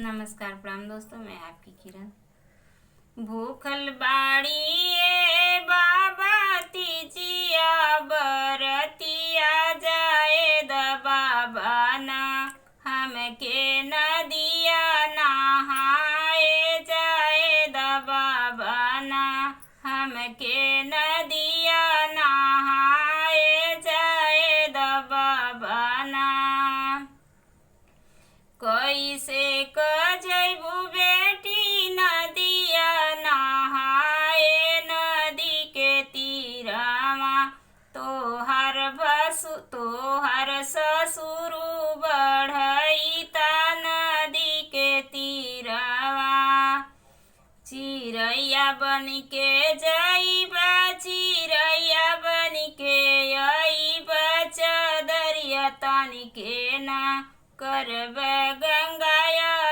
नमस्कार प्रणाम दोस्तों, मैं आपकी किरण। भूखल बाड़ी ए बाबा तीजिया बरतिया जाए द बाबा ना हमके नदिया नहाए जाए द बाबा ना हमके नदिया नहाए जाए द बाबा ना। कैसे क जैबू बेटी नदिया नहाए नदी के तीरमा तोहर ससुर बढ़ईता नदी के तीरवा। चिड़ैया बन के जइबा चिड़ैया बन के अइबा चदरिया तन के ना करब